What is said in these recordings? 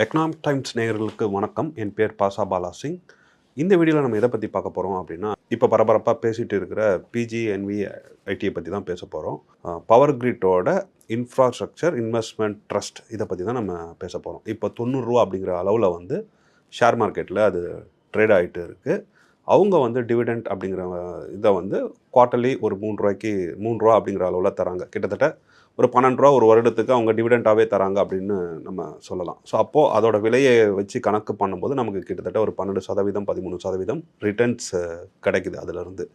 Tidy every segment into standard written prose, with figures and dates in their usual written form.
Economic times நேயர்களுக்கு வணக்கம். என் பேர் பாசா பாலா சிங். இந்த வீடியோவில் நம்ம எதை பற்றி பார்க்க போகிறோம் அப்படின்னா, இப்போ பரபரப்பாக பேசிகிட்டு இருக்கிற பிஜிஎன்வி ஐடியை பற்றி தான் பேச போகிறோம். பவர் கிரிட்டோட இன்ஃப்ராஸ்ட்ரக்சர் இன்வெஸ்ட்மெண்ட் ட்ரஸ்ட் இதை பற்றி தான் நம்ம பேச போகிறோம். இப்போ ரூ. 90 அப்படிங்கிற அளவில் வந்து ஷேர் மார்க்கெட்டில் அது ட்ரேட் ஆகிட்டு இருக்குது. அவங்க வந்து டிவிடெண்ட் அப்படிங்கிற இதை வந்து குவார்ட்டர்லி ஒரு ரூ. 3 அப்படிங்கிற அளவில் தராங்க. கிட்டத்தட்ட ஒரு ரூ. 12 ஒரு வருடத்துக்கு அவங்க டிவிடெண்டாகவே தராங்க அப்படின்னு நம்ம சொல்லலாம். ஸோ அப்போது அதோட விலையை வச்சு கணக்கு பண்ணும்போது நமக்கு கிட்டத்தட்ட ஒரு 12% 13% ரிட்டர்ன்ஸ் கிடைக்குது அதிலிருந்து.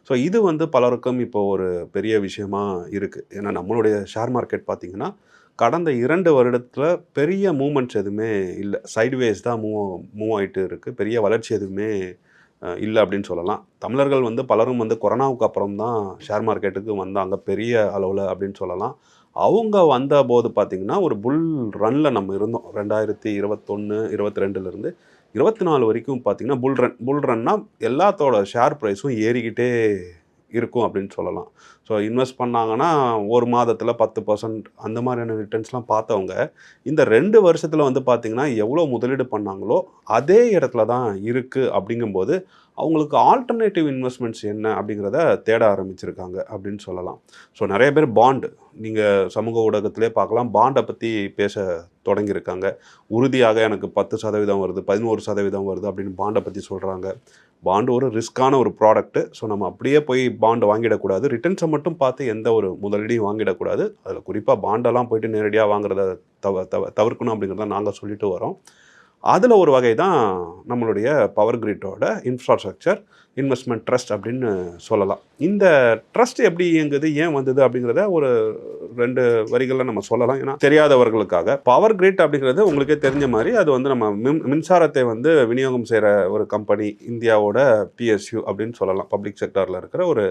ஸோ இது வந்து பலருக்கும் இப்போ ஒரு பெரிய விஷயமா இருக்குது. ஏன்னா நம்மளுடைய ஷேர் மார்க்கெட் பார்த்திங்கன்னா கடந்த 2 வருடத்தில் பெரிய மூமெண்ட்ஸ் எதுவுமே இல்லை. சைட்வேஸ் தான் மூவ் ஆகிட்டு இருக்குது. பெரிய வளர்ச்சி எதுவுமே இல்லை அப்படின்னு சொல்லலாம். தமிழர்கள் வந்து பலரும் வந்து கொரோனாவுக்கு அப்புறம் தான் ஷேர் மார்க்கெட்டுக்கு வந்தாங்க பெரிய அளவில் அப்படின்னு சொல்லலாம். அவங்க வந்தபோது பார்த்திங்கன்னா ஒரு புல் ரன்னில் நம்ம இருந்தோம். 2021, 22லேருந்து 24 வரைக்கும் பார்த்திங்கன்னா புல் ரன்னா எல்லாத்தோட ஷேர் ப்ரைஸும் ஏறிக்கிட்டே இருக்கும் அப்படின்னு சொல்லலாம். ஸோ இன்வெஸ்ட் பண்ணாங்கன்னா ஒரு மாதத்தில் 10% அந்த மாதிரியான ரிட்டர்ன்ஸ்லாம் பார்த்தவங்க இந்த 2 வருஷத்தில் வந்து பார்த்திங்கன்னா எவ்வளோ முதலீடு பண்ணாங்களோ அதே இடத்துல தான் இருக்குது. அப்படிங்கும்போது அவங்களுக்கு ஆல்டர்னேட்டிவ் இன்வெஸ்ட்மெண்ட்ஸ் என்ன அப்படிங்கிறத தேட ஆரம்பிச்சிருக்காங்க அப்படின்னு சொல்லலாம். ஸோ நிறைய பேர் நீங்கள் சமூக ஊடகத்திலே பார்க்கலாம், பாண்டை பற்றி பேச தொடங்கியிருக்காங்க. உறுதியாக எனக்கு 10% வருது, 11% வருது அப்படின்னு பாண்டை பற்றி சொல்கிறாங்க. பாண்டு ஒரு ரிஸ்க்கான ஒரு ப்ராடக்ட்டு. ஸோ நம்ம அப்படியே போய் பாண்டு வாங்கிடக்கூடாது. ரிட்டர்ன்ஸை மட்டும் பார்த்து எந்த ஒரு முதலீடையும் வாங்கிடக்கூடாது. அதில் குறிப்பாக பாண்டெல்லாம் போயிட்டு நேரடியாக வாங்குறத தவிர்க்கணும் அப்படிங்கிறத நாங்கள் சொல்லிட்டு வரோம். அதில் ஒரு வகை தான் நம்மளுடைய பவர் கிரிட்டோட இன்ஃப்ராஸ்ட்ரக்சர் இன்வெஸ்ட்மெண்ட் ட்ரஸ்ட் அப்படின்னு சொல்லலாம். இந்த ட்ரஸ்ட் எப்படி இயங்குது, ஏன் வந்தது அப்படிங்கிறத ஒரு 2 வரிகளில் நம்ம சொல்லலாம். ஏன்னா தெரியாதவர்களுக்காக பவர் கிரிட் அப்படிங்கிறது உங்களுக்கே தெரிஞ்ச மாதிரி அது வந்து நம்ம மின்சாரத்தை வந்து விநியோகம் செய்கிற ஒரு கம்பெனி. இந்தியாவோட PSU அப்படின்னு சொல்லலாம், பப்ளிக் செக்டாரில் இருக்கிற ஒரு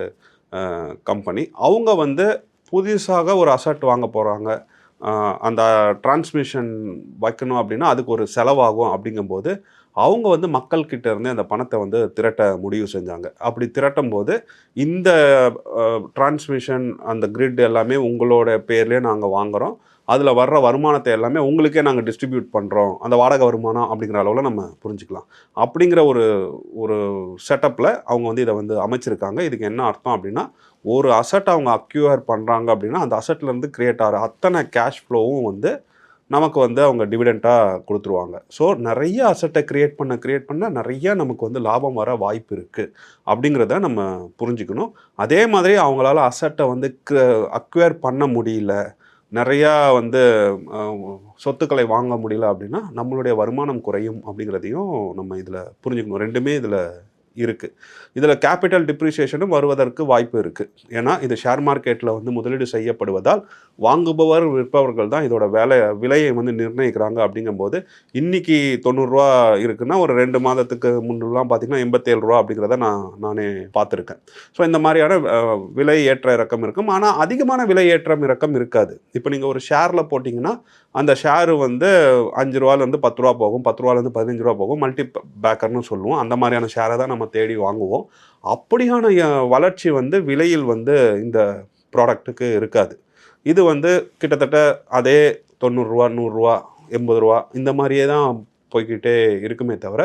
கம்பெனி. அவங்க வந்து புதுசாக ஒரு அசட் வாங்க போகிறாங்க. அந்த டிரான்ஸ்மிஷன் வைக்கணும் அப்படின்னா அதுக்கு ஒரு செலவாகும். அப்படிங்கும்போது அவங்க வந்து மக்கள்கிட்ட இருந்து அந்த பணத்தை வந்து திரட்ட முடிவு செஞ்சாங்க. அப்படி திரட்டும் போது இந்த டிரான்ஸ்மிஷன் அந்த கிரிட் எல்லாமே உங்களோட பேர்லேயே நாங்கள் வாங்குகிறோம். அதில் வர்ற வருமானத்தை எல்லாமே உங்களுக்கே நாங்கள் டிஸ்ட்ரிபியூட் பண்ணுறோம். அந்த வாடகை வருமானம் அப்படிங்கிற அளவில் நம்ம புரிஞ்சுக்கலாம். அப்படிங்கிற ஒரு செட்டப்பில் அவங்க வந்து இதை வந்து அமைச்சிருக்காங்க. இதுக்கு என்ன அர்த்தம் அப்படின்னா, ஒரு அசட் அவங்க அக்யூர் பண்ணுறாங்க அப்படின்னா அந்த அசட்லேருந்து கிரியேட் ஆகிற அத்தனை கேஷ் ஃப்ளோவும் வந்து நமக்கு வந்து அவங்க டிவிடெண்ட்டாக கொடுத்துருவாங்க. ஸோ நிறைய அசட்டை கிரியேட் பண்ண நிறைய நமக்கு வந்து லாபம் வர வாய்ப்பு இருக்குது அப்படிங்கிறத நம்ம புரிஞ்சுக்கணும். அதே மாதிரி அவங்களால அசட்டை வந்து அக்வயர் பண்ண முடியல, நிறையா வந்து சொத்துக்களை வாங்க முடியல அப்படின்னா நம்மளுடைய வருமானம் குறையும் அப்படிங்கிறதையும் நம்ம இதில் புரிஞ்சுக்கணும். ரெண்டுமே இதில் இருக்குது. இதில் கேபிட்டல் டிப்ரிசியேஷனும் வருவதற்கு வாய்ப்பு இருக்குது. ஏன்னா இது ஷேர் மார்க்கெட்டில் வந்து முதலீடு செய்யப்படுவதால் வாங்குபவர் விற்பவர்கள் தான் இதோட விலையை வந்து நிர்ணயிக்கிறாங்க. அப்படிங்கும்போது இன்றைக்கி ரூ. 90 இருக்குன்னா ஒரு 2 மாதத்துக்கு முன்னெல்லாம் பார்த்திங்கன்னா ரூ. 87 அப்படிங்கிறத நானே பார்த்துருக்கேன். ஸோ இந்த மாதிரியான விலை ஏற்ற இறக்கம் இருக்கும். ஆனால் அதிகமான விலை ஏற்றம் இறக்கம் இருக்காது. இப்போ நீங்கள் ஒரு ஷேரில் போட்டிங்கன்னா அந்த ஷேரு வந்து ரூ. 5லேருந்து ரூ. 10 போகும், ரூ. 10லேருந்து ரூ. 15 போகும். மல்டி பேக்கர்னு சொல்லுவோம். அந்த மாதிரியான ஷேரை தான் நம்ம தேடி வாங்குவோம். அப்படியான வளர்ச்சி வந்து விலையில் வந்து இந்த ப்ராடக்ட்டுக்கு இருக்காது. இது வந்து கிட்டத்தட்ட அதே ரூ. 90 ரூ. 100 ரூ. 80 இந்த மாதிரியே தான் போய்கிட்டே இருக்குமே தவிர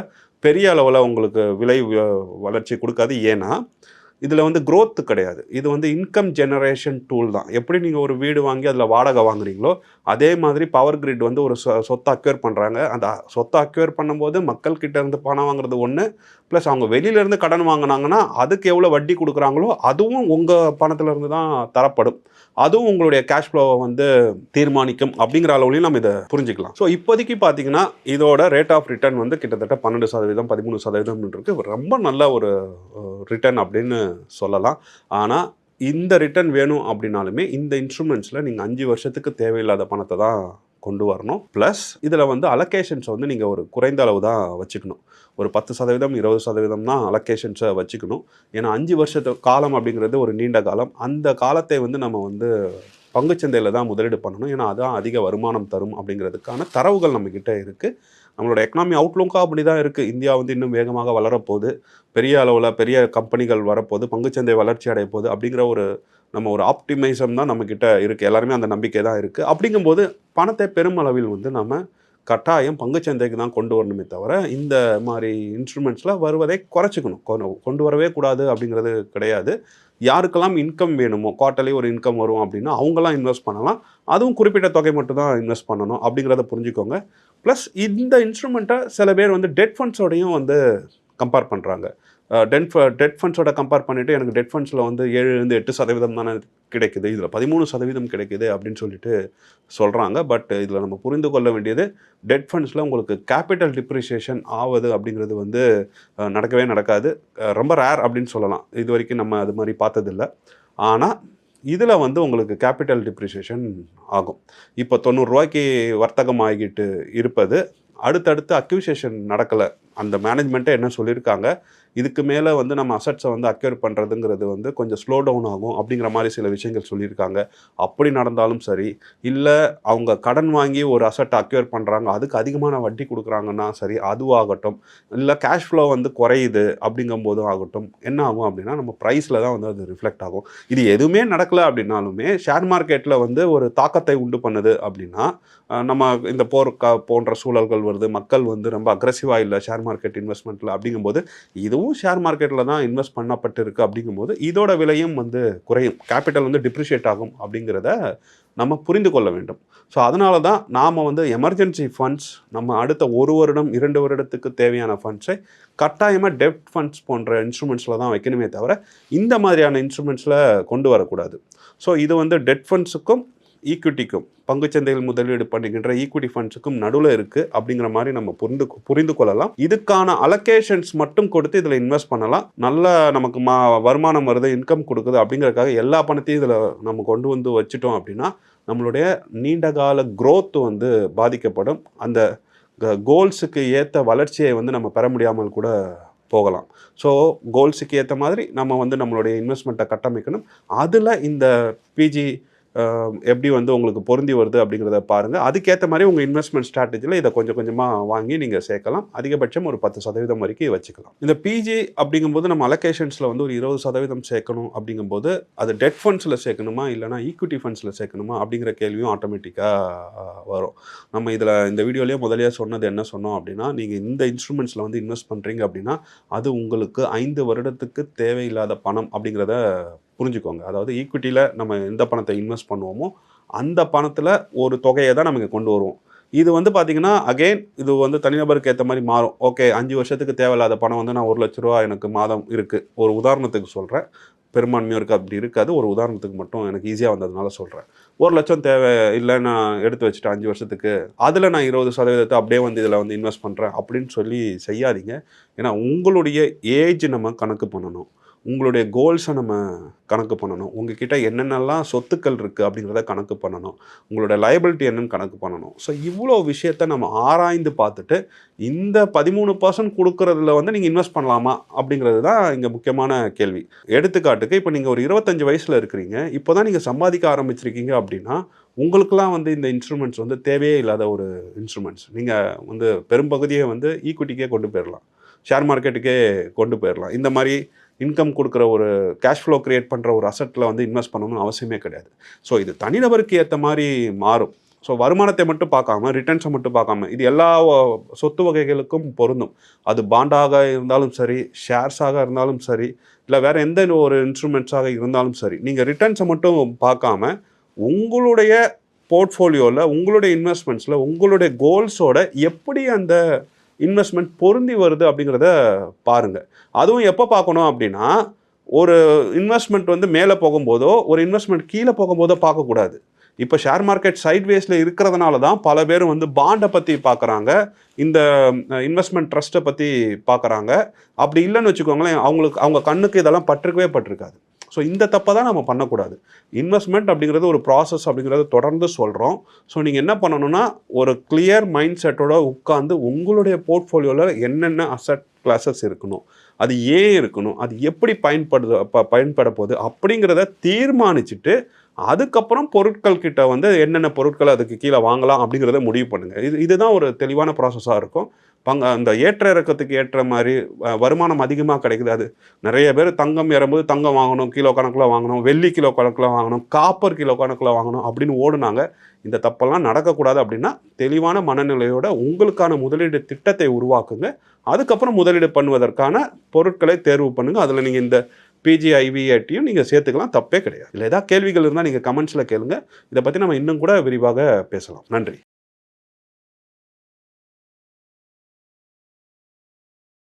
பெரிய அளவில் உங்களுக்கு விலை வளர்ச்சி கொடுக்காது. ஏன்னா இதில் வந்து க்ரோத்து கிடையாது. இது வந்து இன்கம் ஜெனரேஷன் டூல் தான். எப்படி நீங்கள் ஒரு வீடு வாங்கி அதில் வாடகை வாங்குறீங்களோ அதே மாதிரி பவர் கிரிட் வந்து ஒரு சொத்தை அக்யூர் பண்ணுறாங்க. அந்த சொத்தை அக்யூர் பண்ணும்போது மக்கள்கிட்ட இருந்து பணம் வாங்குறது ஒன்று, ப்ளஸ் அவங்க வெளியிலேருந்து கடன் வாங்கினாங்கன்னா அதுக்கு எவ்வளோ வட்டி கொடுக்குறாங்களோ அதுவும் உங்கள் பணத்திலேருந்து தான் தரப்படும். அதுவும் உங்களுடைய கேஷ் ஃப்ளோவை வந்து தீர்மானிக்கும். அப்படிங்கிற அளவுலையும் நம்ம இதை புரிஞ்சுக்கலாம். ஸோ இப்போதைக்கு பார்த்தீங்கன்னா இதோட ரேட் ஆஃப் ரிட்டர்ன் வந்து கிட்டத்தட்ட 12% 13% இருக்குது. ரொம்ப நல்ல ஒரு ரிட்டர்ன் அப்படின்னு சொல்லலாம். ஆனால் இந்த ரிட்டர்ன் வேணும் அப்படின்னாலுமே இந்த இன்ஸ்ட்ருமெண்ட்ஸில் நீங்கள் 5 வருஷத்துக்கு தேவையில்லாத பணத்தை தான் கொண்டு வரணும். ப்ளஸ் இதில் வந்து அலோகேஷன்ஸ் வந்து நீங்கள் ஒரு குறைந்த அளவு தான் வச்சுக்கணும். ஒரு 10% 20% தான் அலோகேஷன்ஸை வச்சுக்கணும். ஏன்னா 5 வருஷத்து காலம் அப்படிங்கிறது ஒரு நீண்ட காலம். அந்த காலத்தை வந்து நம்ம வந்து பங்குச்சந்தையில் தான் முதலீடு பண்ணணும். ஏன்னா அதான் அதிக வருமானம் தரும் அப்படிங்கிறதுக்கான தரவுகள் நம்மக்கிட்ட இருக்குது. நம்மளோட எக்கனாமி அவுட்லுக்காக அப்படி தான் இருக்குது. இந்தியா வந்து இன்னும் வேகமாக வளரப்போகுது, பெரிய அளவில் பெரிய கம்பெனிகள் வரப்போகுது, பங்குச்சந்தை வளர்ச்சி அடைய போகுது அப்படிங்கிற ஒரு ஆப்டிமைசம் தான் நம்மக்கிட்ட இருக்குது. எல்லாருமே அந்த நம்பிக்கை தான் இருக்குது. அப்படிங்கும்போது பணத்தை பெருமளவில் வந்து நம்ம கட்டாயம் பங்குச்சந்தைக்கு தான் கொண்டு வரணுமே தவிர இந்த மாதிரி இன்ஸ்ட்ருமெண்ட்ஸில் வருவதை குறைச்சிக்கணும். கொண்டு வரவே கூடாது அப்படிங்கிறது கிடையாது. யாருக்கெல்லாம் இன்கம் வேணுமோ, குவார்ட்டர்லி ஒரு இன்கம் வரும் அப்படின்னா அவங்களாம் இன்வெஸ்ட் பண்ணலாம். அதுவும் குறிப்பிட்ட தொகை மட்டும் தான் இன்வெஸ்ட் பண்ணணும் அப்படிங்கிறத புரிஞ்சுக்கோங்க. ப்ளஸ் இந்த இன்ஸ்ட்ருமெண்ட்டை சில பேர் வந்து டெட் ஃபண்ட்ஸோடையும் வந்து கம்பேர் பண்ணுறாங்க. டெட் ஃபண்ட்ஸோட கம்பேர் பண்ணிவிட்டு எனக்கு டெட் ஃபண்ட்ஸில் வந்து 7-8% தானே கிடைக்குது, இதில் 13% கிடைக்குது அப்படின்னு சொல்லிட்டு சொல்கிறாங்க. பட் இதில் நம்ம புரிந்து கொள்ள வேண்டியது, டெட் ஃபண்ட்ஸில் உங்களுக்கு கேபிட்டல் டிப்ரிசியேஷன் ஆகுது அப்படிங்கிறது வந்து நடக்கவே நடக்காது. ரொம்ப ரேர் அப்படின்னு சொல்லலாம். இது வரைக்கும் நம்ம அது மாதிரி பார்த்ததில்ல. ஆனால் இதில் வந்து உங்களுக்கு கேபிட்டல் டிப்ரிசியேஷன் ஆகும். இப்போ 90 ரூபாய்க்கு வர்த்தகம் ஆகிட்டு இருப்பது, அடுத்தடுத்து அக்யூசியேஷன் நடக்கலை. அந்த மேனேஜ்மெண்ட்டே என்ன சொல்லியிருக்காங்க, இதுக்கு மேலே வந்து நம்ம அசட்ஸை வந்து அக்யூர் பண்ணுறதுங்கிறது வந்து கொஞ்சம் ஸ்லோ டவுன் ஆகும் அப்படிங்கிற மாதிரி சில விஷயங்கள் சொல்லியிருக்காங்க. அப்படி நடந்தாலும் சரி, இல்லை அவங்க கடன் வாங்கி ஒரு அசட்டை அக்யூர் பண்ணுறாங்க, அதுக்கு அதிகமான வட்டி கொடுக்குறாங்கன்னா சரி, அதுவாகட்டும், இல்லை கேஷ் ஃப்ளோ வந்து குறையுது அப்படிங்கும்போதும் ஆகட்டும், என்ன ஆகும் அப்படின்னா நம்ம ப்ரைஸில் தான் வந்து அது ரிஃப்ளெக்ட் ஆகும். இது எதுவுமே நடக்கலை அப்படின்னாலுமே ஷேர் மார்க்கெட்டில் வந்து ஒரு தாக்கத்தை உண்டு பண்ணுது அப்படின்னா, நம்ம இந்த போன்ற சூழல்கள் வருது, மக்கள் வந்து ரொம்ப அக்ரெசிவாக இல்லை ஷேர் மார்க்கெட் இன்வெஸ்ட்மெண்ட்டில் அப்படிங்கும்போது, இதுவும் ஷேர் மார்க்கெட்டில் தான் இன்வெஸ்ட் பண்ணப்பட்டு இருக்குது அப்படிங்கும்போது இதோட விலையும் வந்து குறையும், கேபிட்டல் வந்து டிப்ரிஷியேட் ஆகும் அப்படிங்கிறத நம்ம புரிந்து கொள்ள வேண்டும். ஸோ அதனால தான் நாம் வந்து எமர்ஜென்சி ஃபண்ட்ஸ், நம்ம அடுத்த 1 வருடம் 2 வருடத்துக்கு தேவையான ஃபண்ட்ஸை கட்டாயமாக டெப்ட் ஃபண்ட்ஸ் போன்ற இன்ஸ்ட்ருமெண்ட்ஸில் தான் வைக்கணுமே தவிர இந்த மாதிரியான இன்ஸ்ட்ருமெண்ட்ஸில் கொண்டு வரக்கூடாது. ஸோ இது வந்து டெட் ஃபண்ட்ஸுக்கும் ஈக்விட்டிக்கும், பங்குச்சந்தையில் முதலீடு பண்ணுகின்ற ஈக்விட்டி ஃபண்ட்ஸுக்கும் நடுவில் இருக்குது அப்படிங்கிற மாதிரி நம்ம புரிந்து கொள்ளலாம். இதுக்கான அலோகேஷன்ஸ் மட்டும் கொடுத்து இதில் இன்வெஸ்ட் பண்ணலாம். நல்ல நமக்கு வருமானம் வருது, இன்கம் கொடுக்குது அப்படிங்கிறதுக்காக எல்லா பணத்தையும் இதில் நம்ம கொண்டு வந்து வச்சுட்டோம் அப்படின்னா நம்மளுடைய நீண்டகால growth வந்து பாதிக்கப்படும். அந்த கோல்ஸுக்கு ஏற்ற வளர்ச்சியை வந்து நம்ம பெற முடியாமல் கூட போகலாம். ஸோ கோல்ஸுக்கு ஏற்ற மாதிரி நம்ம வந்து நம்மளுடைய இன்வெஸ்ட்மெண்ட்டை கட்டமைக்கணும். அதில் இந்த பிஜி எப்படி வந்து உங்களுக்கு பொருந்தி வருது அப்படிங்கிறத பாருங்கள். அதுக்கேற்ற மாதிரி உங்கள் இன்வெஸ்ட்மெண்ட் ஸ்ட்ராட்டஜியில் இதை கொஞ்சம் கொஞ்சமாக வாங்கி நீங்கள் சேர்க்கலாம். அதிகபட்சம் ஒரு 10% வரைக்கும் வச்சுக்கலாம். இந்த பிஜி அப்படிங்கும்போது நம்ம அலோகேஷன்ஸில் வந்து ஒரு 20% சேர்க்கணும் அப்படிங்கும்போது அது டெட் ஃபண்ட்ஸில் சேர்க்கணுமா இல்லைனா ஈக்விட்டி ஃபண்ட்ஸில் சேர்க்கணுமா அப்படிங்கிற கேள்வியும் ஆட்டோமேட்டிக்காக வரும். நம்ம இதில் இந்த வீடியோலேயே முதலே சொன்னது என்ன சொன்னோம் அப்படின்னா, நீங்கள் இந்த இன்ஸ்ட்ருமெண்ட்ஸில் வந்து இன்வெஸ்ட் பண்ணுறீங்க அப்படின்னா அது உங்களுக்கு 5 வருடத்துக்கு தேவையில்லாத பணம் அப்படிங்கிறத புரிஞ்சுக்கோங்க. அதாவது ஈக்விட்டியில் நம்ம எந்த பணத்தை இன்வெஸ்ட் பண்ணுவோமோ அந்த பணத்தில் ஒரு தொகையை தான் நமக்கு கொண்டு வருவோம். இது வந்து பார்த்திங்கன்னா அகெயின் இது வந்து தனிநபருக்கு ஏற்ற மாதிரி மாறும். ஓகே, 5 வருஷத்துக்கு தேவையில்லாத பணம் வந்து நான் 1 லட்ச ரூபா எனக்கு மாதம் இருக்குது, ஒரு உதாரணத்துக்கு சொல்கிறேன். பெரும்பான்மையோருக்கு அப்படி இருக்காது, ஒரு உதாரணத்துக்கு மட்டும் எனக்கு ஈஸியாக வந்ததுனால சொல்கிறேன். 1 லட்சம் தேவை இல்லை, நான் எடுத்து வச்சுட்டேன் 5 வருஷத்துக்கு, அதில் நான் 20% அப்படியே வந்து இதில் வந்து இன்வெஸ்ட் பண்ணுறேன் அப்படின்னு சொல்லி செய்யாதீங்க. ஏன்னா உங்களுடைய ஏஜ் நம்ம கணக்கு பண்ணணும், உங்களுடைய கோல்ஸை நம்ம கணக்கு பண்ணணும், உங்ககிட்ட என்னென்னலாம் சொத்துக்கள் இருக்குது அப்படிங்கிறத கணக்கு பண்ணணும், உங்களோட லைபிலிட்டி என்னன்னு கணக்கு பண்ணணும். ஸோ இவ்வளோ விஷயத்தை நம்ம ஆராய்ந்து பார்த்துட்டு இந்த 13% கொடுக்குறதுல வந்து நீங்கள் இன்வெஸ்ட் பண்ணலாமா அப்படிங்கிறது தான் இங்கே முக்கியமான கேள்வி. எடுத்துக்காட்டுக்கு இப்போ நீங்கள் ஒரு 25 வயசில் இருக்கிறீங்க, இப்போ தான் நீங்கள் சம்பாதிக்க ஆரம்பிச்சிருக்கீங்க அப்படின்னா உங்களுக்கெல்லாம் வந்து இந்த இன்ஸ்ட்ருமெண்ட்ஸ் வந்து தேவையே இல்லாத ஒரு இன்ஸ்ட்ருமெண்ட்ஸ். நீங்கள் வந்து பெரும்பகுதியை வந்து ஈக்விட்டிக்கே கொண்டு போயிடலாம், ஷேர் மார்க்கெட்டுக்கே கொண்டு போயிடலாம். இந்த மாதிரி இன்கம் கொடுக்குற ஒரு கேஷ் ஃப்ளோ க்ரியேட் பண்ணுற ஒரு அசட்டில் வந்து இன்வெஸ்ட் பண்ணணும்னு அவசியமே கிடையாது. ஸோ இது தனிநபருக்கு ஏற்ற மாதிரி மாறும். ஸோ வருமானத்தை மட்டும் பார்க்காம, ரிட்டர்ன்ஸை மட்டும் பார்க்காம, இது எல்லா சொத்து வகைகளுக்கும் பொருந்தும். அது பாண்டாக இருந்தாலும் சரி, ஷேர்ஸாக இருந்தாலும் சரி, இல்லை வேறு எந்த ஒரு இன்ஸ்ட்ருமெண்ட்ஸாக இருந்தாலும் சரி, நீங்கள் ரிட்டர்ன்ஸை மட்டும் பார்க்காம உங்களுடைய போர்ட்ஃபோலியோவில், உங்களுடைய இன்வெஸ்ட்மெண்ட்ஸில், உங்களுடைய கோல்ஸோட எப்படி அந்த இன்வெஸ்ட்மெண்ட் பொருந்தி வருது அப்படிங்கிறத பாருங்கள். அதுவும் எப்போ பார்க்கணும் அப்படின்னா, ஒரு இன்வெஸ்ட்மெண்ட் வந்து மேலே போகும்போதோ ஒரு இன்வெஸ்ட்மெண்ட் கீழே போகும்போதோ பார்க்கக்கூடாது. இப்போ ஷேர் மார்க்கெட் சைட்வேஸில் இருக்கிறதுனால தான் பல பேர் வந்து பாண்டை பற்றி பார்க்குறாங்க, இந்த இன்வெஸ்ட்மெண்ட் ட்ரஸ்ட்டை பற்றி பார்க்குறாங்க. அப்படி இல்லைன்னு வச்சுக்கோங்களேன், அவங்க கண்ணுக்கு இதெல்லாம் பட்டிருக்காது. ஸோ இந்த தப்பை தான் நம்ம பண்ணக்கூடாது. இன்வெஸ்ட்மெண்ட் அப்படிங்கிறது ஒரு ப்ராசஸ் அப்படிங்கிறத தொடர்ந்து சொல்கிறோம். ஸோ நீங்கள் என்ன பண்ணணும்னா, ஒரு கிளியர் மைண்ட் செட்டோட உட்காந்து உங்களுடைய போர்ட்ஃபோலியோவில் என்னென்ன அசட் கிளாஸஸ் இருக்கணும், அது ஏன் இருக்கணும், அது எப்படி பயன்பட போகுது அப்படிங்கிறத தீர்மானிச்சுட்டு அதுக்கப்புறம் பொருட்கள் கிட்ட வந்து என்னென்ன பொருட்கள் அதுக்கு கீழே வாங்கலாம் அப்படிங்கிறத முடிவு பண்ணுங்கள். இதுதான் ஒரு தெளிவான ப்ராசஸாக இருக்கும். அந்த ஏற்ற இறக்கத்துக்கு ஏற்ற மாதிரி வருமானம் அதிகமாக கிடைக்குது. அது நிறைய பேர் தங்கம் ஏறும்போது தங்கம் வாங்கணும், கிலோ கணக்கில் வாங்கணும், வெள்ளி கிலோ கணக்கில் வாங்கணும், காப்பர் கிலோ கணக்கில் வாங்கணும் அப்படின்னு ஓடுனாங்க. இந்த தப்பெல்லாம் நடக்கக்கூடாது அப்படின்னா தெளிவான மனநிலையோட உங்களுக்கான முதலீடு திட்டத்தை உருவாக்குங்க. அதுக்கப்புறம் முதலீடு பண்ணுவதற்கான பொருட்களை தேர்வு பண்ணுங்கள். அதில் நீங்கள் இந்த பிஜிஐவிஐடியும் நீங்கள் சேர்த்துக்கலாம், தப்பே கிடையாது. இல்லை ஏதாவது கேள்விகள் இருந்தால் நீங்கள் கமெண்ட்ஸில் கேளுங்க. இதை பற்றி நம்ம இன்னும் கூட விரிவாக பேசலாம். நன்றி.